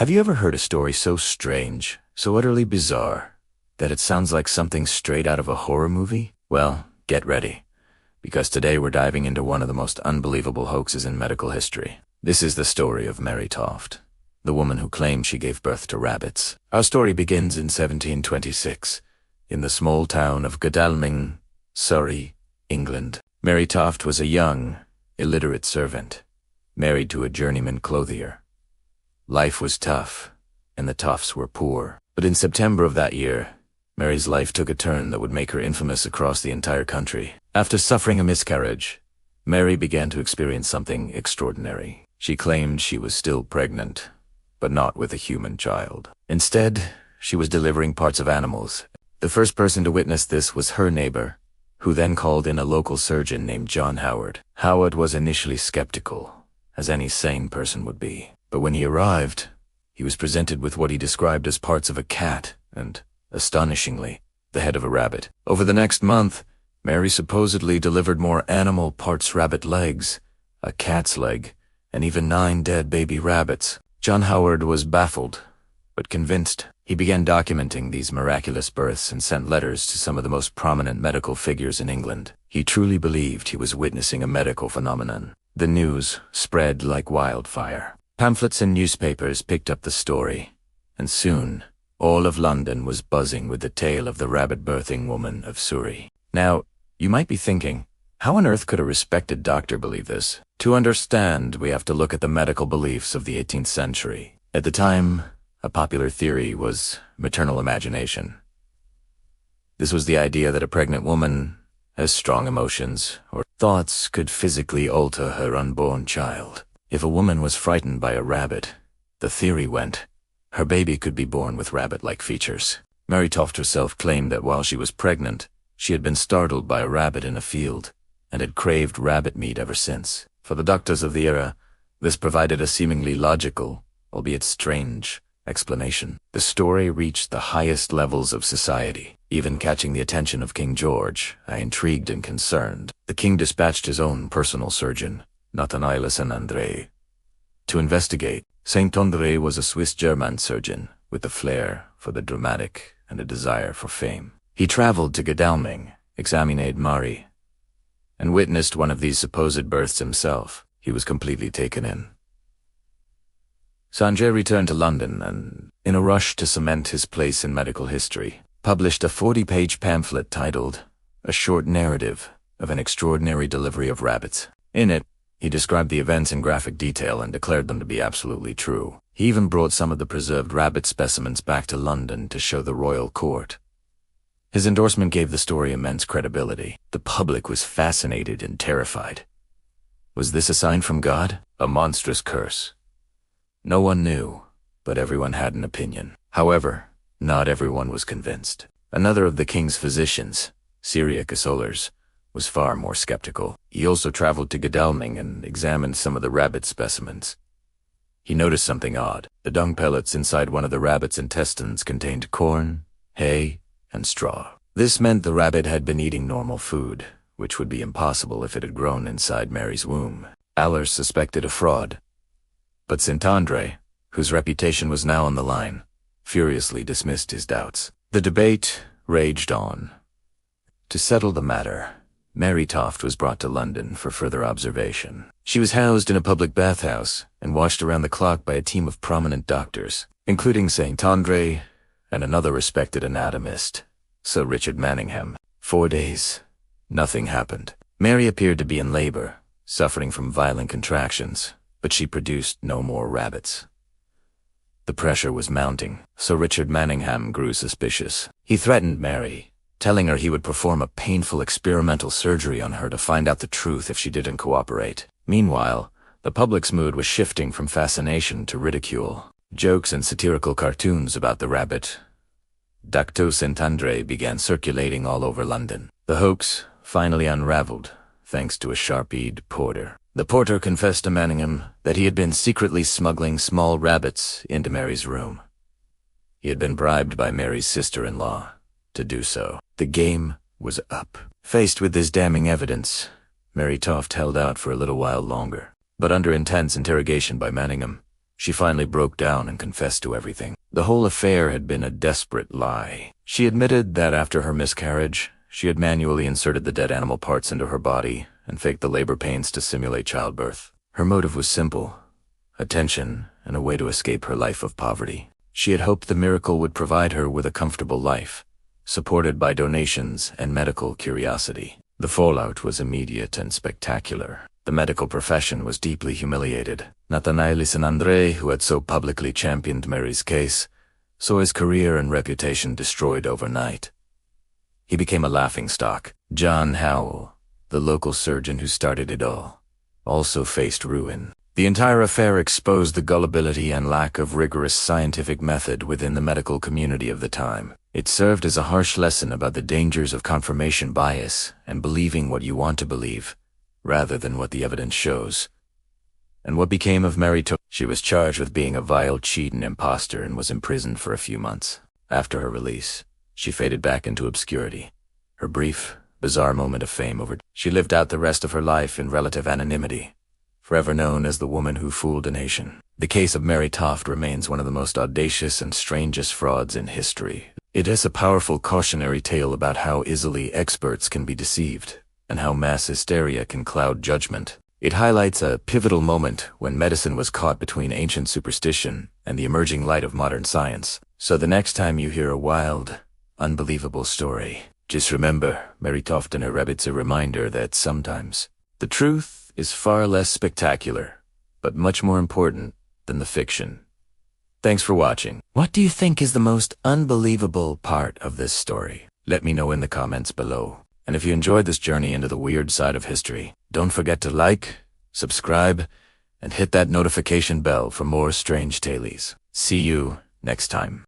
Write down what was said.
Have you ever heard a story so strange, so utterly bizarre, that it sounds like something straight out of a horror movie? Well, get ready, because today we're diving into one of the most unbelievable hoaxes in medical history. This is the story of Mary Toft, the woman who claimed she gave birth to rabbits. Our story begins in 1726, in the small town of Godalming, Surrey, England. Mary Toft was a young, illiterate servant, married to a journeyman clothier. Life was tough, and the Tofts were poor. But in September of that year, Mary's life took a turn that would make her infamous across the entire country. After suffering a miscarriage, Mary began to experience something extraordinary. She claimed she was still pregnant, but not with a human child. Instead, she was delivering parts of animals. The first person to witness this was her neighbor, who then called in a local surgeon named John Howard. Howard was initially skeptical, as any sane person would be. But when he arrived, he was presented with what he described as parts of a cat and, astonishingly, the head of a rabbit. Over the next month, Mary supposedly delivered more animal parts: rabbit legs, a cat's leg, and even 9 dead baby rabbits. John Howard was baffled, but convinced. He began documenting these miraculous births and sent letters to some of the most prominent medical figures in England. He truly believed he was witnessing a medical phenomenon. The news spread like wildfire. Pamphlets and newspapers picked up the story, and soon, all of London was buzzing with the tale of the rabbit-birthing woman of Surrey. Now, you might be thinking, how on earth could a respected doctor believe this? To understand, we have to look at the medical beliefs of the 18th century. At the time, a popular theory was maternal imagination. This was the idea that a pregnant woman has strong emotions or thoughts could physically alter her unborn child. If a woman was frightened by a rabbit, the theory went, her baby could be born with rabbit-like features. Mary Toft herself claimed that while she was pregnant, she had been startled by a rabbit in a field and had craved rabbit meat ever since. For the doctors of the era, this provided a seemingly logical, albeit strange, explanation. The story reached the highest levels of society, even catching the attention of King George, intrigued and concerned. The king dispatched his own personal surgeon, Nathanael St. Andre, to investigate. St. Andre was a Swiss-German surgeon with a flair for the dramatic and a desire for fame. He traveled to Godalming, examined Mary, and witnessed one of these supposed births himself. He was completely taken in. Sanjay returned to London and, in a rush to cement his place in medical history, published a 40-page pamphlet titled A Short Narrative of an Extraordinary Delivery of Rabbits. In it, he described the events in graphic detail and declared them to be absolutely true. He even brought some of the preserved rabbit specimens back to London to show the royal court. His endorsement gave the story immense credibility. The public was fascinated and terrified. Was this a sign from God? A monstrous curse? No one knew, but everyone had an opinion. However, not everyone was convinced. Another of the king's physicians, Cyriacus Olers, was far more skeptical. He also traveled to Godalming and examined some of the rabbit specimens. He noticed something odd. The dung pellets inside one of the rabbit's intestines contained corn, hay, and straw. This meant the rabbit had been eating normal food, which would be impossible if it had grown inside Mary's womb. Allers suspected a fraud, but St. Andre, whose reputation was now on the line, furiously dismissed his doubts. The debate raged on. To settle the matter, Mary Toft was brought to London for further observation. She was housed in a public bathhouse and watched around the clock by a team of prominent doctors, including St. Andre and another respected anatomist, Sir Richard Manningham. 4 days. Nothing happened. Mary appeared to be in labor, suffering from violent contractions, but she produced no more rabbits. The pressure was mounting. Sir Richard Manningham grew suspicious. He threatened Mary, telling her he would perform a painful experimental surgery on her to find out the truth if she didn't cooperate. Meanwhile, the public's mood was shifting from fascination to ridicule. Jokes and satirical cartoons about the rabbit, Dacto St. Andre, began circulating all over London. The hoax finally unraveled, thanks to a sharp-eyed porter. The porter confessed to Manningham that he had been secretly smuggling small rabbits into Mary's room. He had been bribed by Mary's sister-in-law to do so. The game was up. Faced with this damning evidence, Mary Toft held out for a little while longer. But under intense interrogation by Manningham, She finally broke down and confessed to everything. The whole affair had been a desperate lie. She admitted that after her miscarriage, she had manually inserted the dead animal parts into her body and faked the labor pains to simulate childbirth. Her motive was simple: attention and a way to escape her life of poverty. She had hoped the miracle would provide her with a comfortable life, supported by donations and medical curiosity. The fallout was immediate and spectacular. The medical profession was deeply humiliated. Nathanael and Andre, who had so publicly championed Mary's case, saw his career and reputation destroyed overnight. He became a laughingstock. John Howell, the local surgeon who started it all, also faced ruin. The entire affair exposed the gullibility and lack of rigorous scientific method within the medical community of the time. It served as a harsh lesson about the dangers of confirmation bias and believing what you want to believe, rather than what the evidence shows. And what became of Mary Toft? She was charged with being a vile cheat and imposter and was imprisoned for a few months. After her release, she faded back into obscurity. Her brief, bizarre moment of fame over. She lived out the rest of her life in relative anonymity, forever known as the woman who fooled a nation. The case of Mary Toft remains one of the most audacious and strangest frauds in history. It is a powerful cautionary tale about how easily experts can be deceived, and how mass hysteria can cloud judgment. It highlights a pivotal moment when medicine was caught between ancient superstition and the emerging light of modern science. So the next time you hear a wild, unbelievable story, just remember, Mary Toft and her rabbit's a reminder that sometimes the truth is far less spectacular, but much more important than the fiction. Thanks for watching. What do you think is the most unbelievable part of this story? Let me know in the comments below. And if you enjoyed this journey into the weird side of history, don't forget to like, subscribe, and hit that notification bell for more strange tales. See you next time.